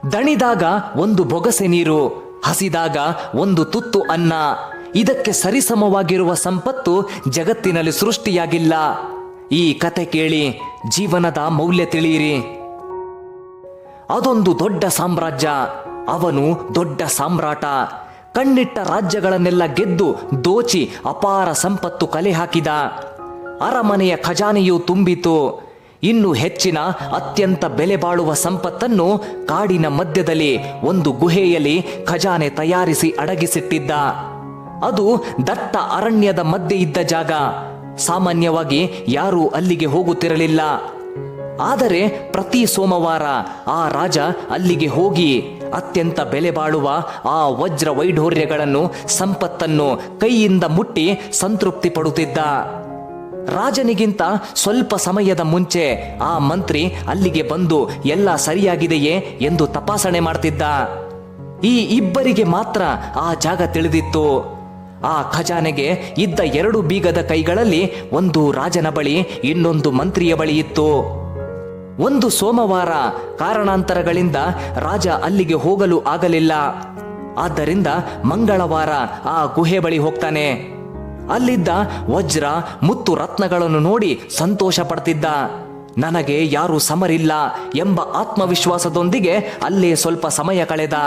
ದಣಿದಾಗ ಒಂದು ಬೊಗಸೆ ನೀರು, ಹಸಿದಾಗ ಒಂದು ತುತ್ತು ಅನ್ನ. ಇದಕ್ಕೆ ಸರಿಸಮವಾಗಿರುವ ಸಂಪತ್ತು ಜಗತ್ತಿನಲ್ಲಿ ಸೃಷ್ಟಿಯಾಗಿಲ್ಲ. ಈ ಕತೆ ಕೇಳಿ ಜೀವನದ ಮೌಲ್ಯ ತಿಳಿಯಿರಿ. ಅದೊಂದು ದೊಡ್ಡ ಸಾಮ್ರಾಜ್ಯ. ಅವನು ದೊಡ್ಡ ಸಾಮ್ರಾಟ. ಕಣ್ಣಿಟ್ಟ ರಾಜ್ಯಗಳನ್ನೆಲ್ಲ ಗೆದ್ದು ದೋಚಿ ಅಪಾರ ಸಂಪತ್ತು ಕಲೆ ಹಾಕಿದ. ಅರಮನೆಯ ಖಜಾನೆಯು ತುಂಬಿತು. ಇನ್ನು ಹೆಚ್ಚಿನ ಅತ್ಯಂತ ಬೆಲೆ ಬಾಳುವ ಸಂಪತ್ತನ್ನು ಕಾಡಿನ ಮಧ್ಯದಲ್ಲಿ ಒಂದು ಗುಹೆಯಲ್ಲಿ ಖಜಾನೆ ತಯಾರಿಸಿ ಅಡಗಿಸಿಟ್ಟಿದ್ದ. ಅದು ದಟ್ಟ ಅರಣ್ಯದ ಮಧ್ಯೆ ಇದ್ದ ಜಾಗ. ಸಾಮಾನ್ಯವಾಗಿ ಯಾರೂ ಅಲ್ಲಿಗೆ ಹೋಗುತ್ತಿರಲಿಲ್ಲ. ಆದರೆ ಪ್ರತಿ ಸೋಮವಾರ ಆ ರಾಜ ಅಲ್ಲಿಗೆ ಹೋಗಿ ಅತ್ಯಂತ ಬೆಲೆ ಬಾಳುವ ಆ ವಜ್ರ ವೈಢೂರ್ಯಗಳನ್ನು, ಸಂಪತ್ತನ್ನು ಕೈಯಿಂದ ಮುಟ್ಟಿ ಸಂತೃಪ್ತಿ ಪಡುತ್ತಿದ್ದ. ರಾಜನಿಗಿಂತ ಸ್ವಲ್ಪ ಸಮಯದ ಮುಂಚೆ ಆ ಮಂತ್ರಿ ಅಲ್ಲಿಗೆ ಬಂದು ಎಲ್ಲ ಸರಿಯಾಗಿದೆಯೇ ಎಂದು ತಪಾಸಣೆ ಮಾಡ್ತಿದ್ದ. ಈ ಇಬ್ಬರಿಗೆ ಮಾತ್ರ ಆ ಜಾಗ ತಿಳಿದಿತ್ತು. ಆ ಖಜಾನೆಗೆ ಇದ್ದ 2 ಬೀಗದ ಕೈಗಳಲ್ಲಿ ಒಂದು ರಾಜನ ಬಳಿ, ಇನ್ನೊಂದು ಮಂತ್ರಿಯ ಬಳಿ ಇತ್ತು. ಒಂದು ಸೋಮವಾರ ಕಾರಣಾಂತರಗಳಿಂದ ರಾಜ ಅಲ್ಲಿಗೆ ಹೋಗಲು ಆಗಲಿಲ್ಲ. ಆದ್ದರಿಂದ ಮಂಗಳವಾರ ಆ ಗುಹೆ ಬಳಿ ಹೋಗ್ತಾನೆ. ಅಲ್ಲಿದ್ದ ವಜ್ರ ಮುತ್ತು ರತ್ನಗಳನ್ನು ನೋಡಿ ಸಂತೋಷ ಪಡ್ತಿದ್ದ. ನನಗೆ ಯಾರು ಸಮರಿಲ್ಲ ಎಂಬ ಆತ್ಮವಿಶ್ವಾಸದೊಂದಿಗೆ ಅಲ್ಲೇ ಸ್ವಲ್ಪ ಸಮಯ ಕಳೆದ.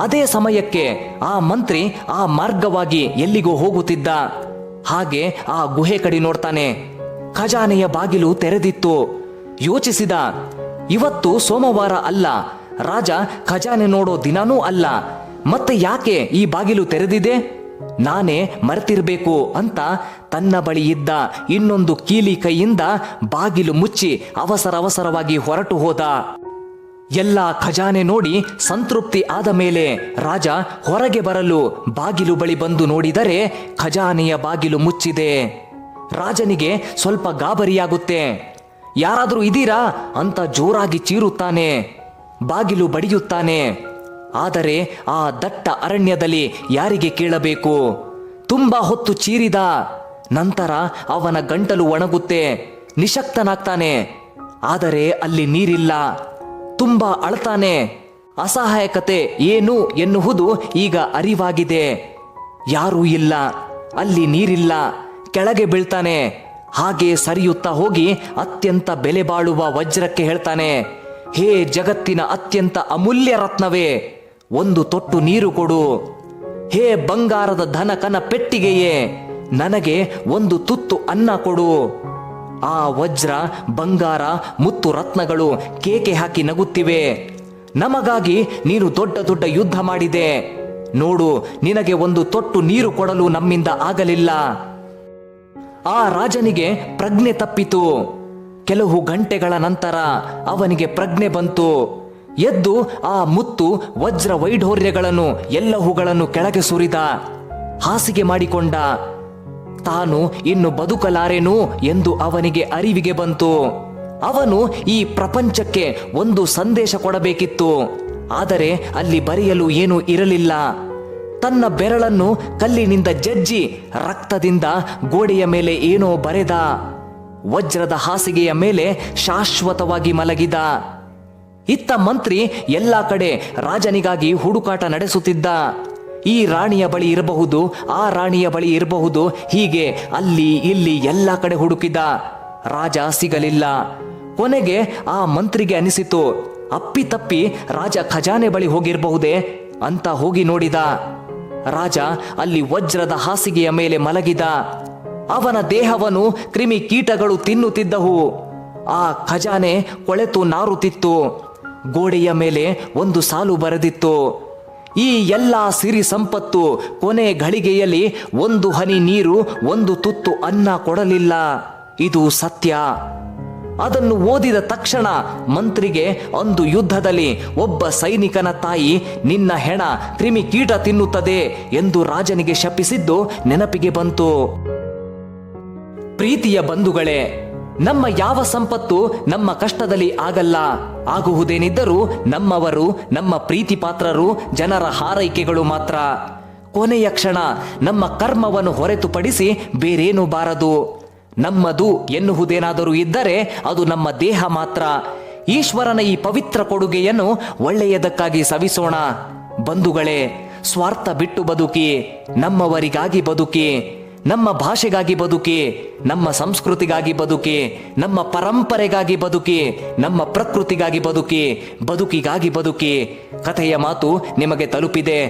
ಅದೇ ಸಮಯಕ್ಕೆ ಆ ಮಂತ್ರಿ ಆ ಮಾರ್ಗವಾಗಿ ಎಲ್ಲಿಗೋ ಹೋಗುತ್ತಿದ್ದ. ಹಾಗೆ ಆ ಗುಹೆ ಕಡೆ ನೋಡ್ತಾನೆ. ಖಜಾನೆಯ ಬಾಗಿಲು ತೆರೆದಿತ್ತು. ಯೋಚಿಸಿದ, ಇವತ್ತು ಸೋಮವಾರ ಅಲ್ಲ, ರಾಜ ಖಜಾನೆ ನೋಡೋ ದಿನಾನೂ ಅಲ್ಲ, ಮತ್ತೆ ಯಾಕೆ ಈ ಬಾಗಿಲು ತೆರೆದಿದೆ? ನಾನೇ ಮರೆತಿರ್ಬೇಕು ಅಂತ ತನ್ನ ಬಳಿ ಇದ್ದ ಇನ್ನೊಂದು ಕೀಲಿ ಕೈಯಿಂದ ಬಾಗಿಲು ಮುಚ್ಚಿ ಅವಸರವಾಗಿ ಹೊರಟು ಹೋದ. ಎಲ್ಲ ಖಜಾನೆ ನೋಡಿ ಸಂತೃಪ್ತಿ ಆದ ಮೇಲೆ ರಾಜ ಹೊರಗೆ ಬರಲು ಬಾಗಿಲು ಬಳಿ ಬಂದು ನೋಡಿದರೆ ಖಜಾನೆಯ ಬಾಗಿಲು ಮುಚ್ಚಿದೆ. ರಾಜನಿಗೆ ಸ್ವಲ್ಪ ಗಾಬರಿಯಾಗುತ್ತೆ. ಯಾರಾದರೂ ಇದೀರಾ ಅಂತ ಜೋರಾಗಿ ಚೀರುತ್ತಾನೆ. ಬಾಗಿಲು ಬಡಿಯುತ್ತಾನೆ. ಆದರೆ ಆ ದಟ್ಟ ಅರಣ್ಯದಲ್ಲಿ ಯಾರಿಗೆ ಕೇಳಬೇಕು? ತುಂಬಾ ಹೊತ್ತು ಚೀರಿದ ನಂತರ ಅವನ ಗಂಟಲು ಒಣಗುತ್ತೆ. ನಿಶಕ್ತನಾಗ್ತಾನೆ. ಆದರೆ ಅಲ್ಲಿ ನೀರಿಲ್ಲ. ತುಂಬಾ ಅಳ್ತಾನೆ. ಅಸಹಾಯಕತೆ ಏನು ಎನ್ನುವುದು ಈಗ ಅರಿವಾಗಿದೆ. ಯಾರೂ ಇಲ್ಲ, ಅಲ್ಲಿ ನೀರಿಲ್ಲ. ಕೆಳಗೆ ಬೀಳ್ತಾನೆ. ಹಾಗೆ ಸರಿಯುತ್ತಾ ಹೋಗಿ ಅತ್ಯಂತ ಬೆಲೆ ಬಾಳುವ ವಜ್ರಕ್ಕೆ ಹೇಳ್ತಾನೆ, ಹೇ ಜಗತ್ತಿನ ಅತ್ಯಂತ ಅಮೂಲ್ಯ ರತ್ನವೇ, ಒಂದು ತೊಟ್ಟು ನೀರು ಕೊಡು. ಹೇ ಬಂಗಾರದ ಧನಕನ ಪೆಟ್ಟಿಗೆಯೇ, ನನಗೆ ಒಂದು ತುತ್ತು ಅನ್ನ ಕೊಡು. ಆ ವಜ್ರ, ಬಂಗಾರ, ಮುತ್ತು ರತ್ನಗಳು ಕೇಕೆ ಹಾಕಿ ನಗುತ್ತಿವೆ. ನಮಗಾಗಿ ನೀನು ದೊಡ್ಡ ದೊಡ್ಡ ಯುದ್ಧ ಮಾಡಿದೆ. ನೋಡು, ನಿನಗೆ ಒಂದು ತೊಟ್ಟು ನೀರು ಕೊಡಲು ನಮ್ಮಿಂದ ಆಗಲಿಲ್ಲ. ಆ ರಾಜನಿಗೆ ಪ್ರಜ್ಞೆ ತಪ್ಪಿತು. ಕೆಲವು ಗಂಟೆಗಳ ನಂತರ ಅವನಿಗೆ ಪ್ರಜ್ಞೆ ಬಂತು. ಎದ್ದು ಆ ಮುತ್ತು ವಜ್ರ ವೈಢೂರ್ಯಗಳನ್ನು ಎಲ್ಲವುಗಳನ್ನು ಕೆಳಗೆ ಸುರಿದ. ಹಾಸಿಗೆ ಮಾಡಿಕೊಂಡ. ತಾನು ಇನ್ನು ಬದುಕಲಾರೆನು ಎಂದು ಅವನಿಗೆ ಅರಿವಿಗೆ ಬಂತು. ಅವನು ಈ ಪ್ರಪಂಚಕ್ಕೆ ಒಂದು ಸಂದೇಶ ಕೊಡಬೇಕಿತ್ತು. ಆದರೆ ಅಲ್ಲಿ ಬರೆಯಲು ಏನೂ ಇರಲಿಲ್ಲ. ತನ್ನ ಬೆರಳನ್ನು ಕಲ್ಲಿನಿಂದ ಜಜ್ಜಿ ರಕ್ತದಿಂದ ಗೋಡೆಯ ಮೇಲೆ ಏನೋ ಬರೆದ. ವಜ್ರದ ಹಾಸಿಗೆಯ ಮೇಲೆ ಶಾಶ್ವತವಾಗಿ ಮಲಗಿದ. ಇತ್ತ ಮಂತ್ರಿ ಎಲ್ಲ ಕಡೆ ರಾಜನಿಗಾಗಿ ಹುಡುಕಾಟ ನಡೆಸುತ್ತಿದ್ದ. ಈ ರಾಣಿಯ ಬಳಿ ಇರಬಹುದು, ಆ ರಾಣಿಯ ಬಳಿ ಇರಬಹುದು, ಹೀಗೆ ಅಲ್ಲಿ ಇಲ್ಲಿ ಎಲ್ಲ ಕಡೆ ಹುಡುಕಿದ. ರಾಜ ಸಿಗಲಿಲ್ಲ. ಕೊನೆಗೆ ಆ ಮಂತ್ರಿಗೆ ಅನಿಸಿತು, ಅಪ್ಪಿತಪ್ಪಿ ರಾಜ ಖಜಾನೆ ಬಳಿ ಹೋಗಿರಬಹುದೇ ಅಂತ ಹೋಗಿ ನೋಡಿದ. ರಾಜ ಅಲ್ಲಿ ವಜ್ರದ ಹಾಸಿಗೆಯ ಮೇಲೆ ಮಲಗಿದ. ಅವನ ದೇಹವನ್ನು ಕ್ರಿಮಿ ಕೀಟಗಳು ತಿನ್ನುತ್ತಿದ್ದವು. ಆ ಖಜಾನೆ ಕೊಳೆತು ನಾರುತ್ತಿತ್ತು. ಗೋಡೆಯ ಮೇಲೆ ಒಂದು ಸಾಲು ಬರೆದಿತ್ತು, ಈ ಎಲ್ಲ ಸಿರಿ ಸಂಪತ್ತು ಕೊನೆ ಘಳಿಗೆಯಲ್ಲಿ ಒಂದು ಹನಿ ನೀರು, ಒಂದು ತುತ್ತು ಅನ್ನ ಕೊಡಲಿಲ್ಲ. ಇದು ಸತ್ಯ. ಅದನ್ನು ಓದಿದ ತಕ್ಷಣ ಮಂತ್ರಿಗೆ ಒಂದು ಯುದ್ಧದಲ್ಲಿ ಒಬ್ಬ ಸೈನಿಕನ ತಾಯಿ ನಿನ್ನ ಹೆಣ ಕ್ರಿಮಿ ಕೀಟ ತಿನ್ನುತ್ತದೆ ಎಂದು ರಾಜನಿಗೆ ಶಪಿಸಿದ್ದು ನೆನಪಿಗೆ ಬಂತು. ಪ್ರೀತಿಯ ಬಂಧುಗಳೇ, ನಮ್ಮ ಯಾವ ಸಂಪತ್ತು ನಮ್ಮ ಕಷ್ಟದಲ್ಲಿ ಆಗಲ್ಲ. ಆಗುವುದೇನಿದ್ದರೂ ನಮ್ಮವರು, ನಮ್ಮ ಪ್ರೀತಿ ಪಾತ್ರರು, ಜನರ ಹಾರೈಕೆಗಳು ಮಾತ್ರ. ಕೊನೆಯ ಕ್ಷಣ ನಮ್ಮ ಕರ್ಮವನ್ನು ಹೊರತುಪಡಿಸಿ ಬೇರೇನೂ ಬಾರದು. ನಮ್ಮದು ಎನ್ನುವುದೇನಾದರೂ ಇದ್ದರೆ ಅದು ನಮ್ಮ ದೇಹ ಮಾತ್ರ. ಈಶ್ವರನ ಈ ಪವಿತ್ರ ಕೊಡುಗೆಯನ್ನು ಒಳ್ಳೆಯದಕ್ಕಾಗಿ ಸವಿಸೋಣ. ಬಂಧುಗಳೇ, ಸ್ವಾರ್ಥ ಬಿಟ್ಟು ಬದುಕಿ, ನಮ್ಮವರಿಗಾಗಿ ಬದುಕಿ, ನಮ್ಮ ಭಾಷೆಗಾಗಿ ಬದುಕಿ, ನಮ್ಮ ಸಂಸ್ಕೃತಿಗಾಗಿ ಬದುಕಿ, ನಮ್ಮ ಪರಂಪರೆಗಾಗಿ ಬದುಕಿ, ನಮ್ಮ ಪ್ರಕೃತಿಗಾಗಿ ಬದುಕಿ, ಬದುಕಿಗಾಗಿ ಬದುಕಿ. ಕಥೆಯ ಮಾತು ನಿಮಗೆ ತಲುಪಿದೆ.